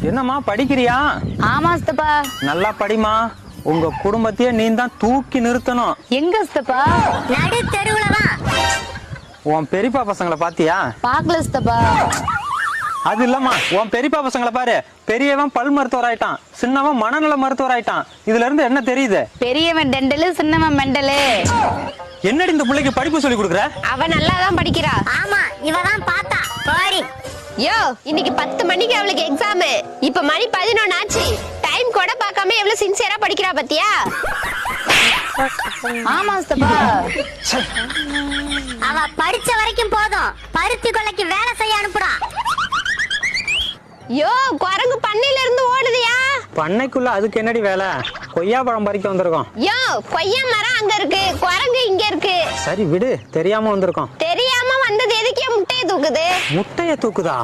என்னம்மா படிக்கிறியா? ஆமா சித்தப்பா. நல்லா படிமா. உங்க குடும்பத்தையே நீ தான் தூக்கி நிறுத்தணும். எங்க சித்தப்பா? நடு தெருவுலதான். உன் பெரியப்பா பசங்களை பாத்தியா? பாக்கல சித்தப்பா. அது இல்லம்மா, உன் பெரியப்பா பசங்களை பாரு. பெரியவன் பல் மருத்துவர் ஆயிட்டான், சின்னவன் மனநல மருத்துவர் ஆயிட்டான். இதுல இருந்து என்ன தெரியுது? பெரியவன் டெண்டலு, சின்னவன் மெண்டலு. என்னடி இந்த பிள்ளைக்கு படிப்பு சொல்லி கொடுக்குற? அவ நல்லாதான் படிக்கிறா. ஆமா, இவதான் பார்த்தா போடி. யோ, இன்னைக்கு 10 மணிக்கு அவளுக்கு எக்ஸாம். இப்ப மணி 11 ஆச்சு. டைம் கூட பார்க்காம எவ்வளவு சின்சியரா படிக்கிறா பாத்தியா? ஆமா சித்தப்பா. அவ படிச்ச வரைக்கும் போதும், பருத்தி கொலைக்கு வேலை செய்ய அனுப்புறா. யோ, குரங்கு பண்ணையில இருந்து ஓடுதியா? பண்ணைக்குள்ள அதுக்கு என்னடி வேலை? கொய்யா பழம் பறிக்க வந்திருக்கோம். யோ, கொய்யா மரம் அங்க இருக்கு, குரங்கு இங்க இருக்கு. சரி விடு, தெரியாம வந்திருக்கோம். தெரியாம வந்தது எதுக்கே முட்டையை தூக்குது? முட்டைய தூக்குதா?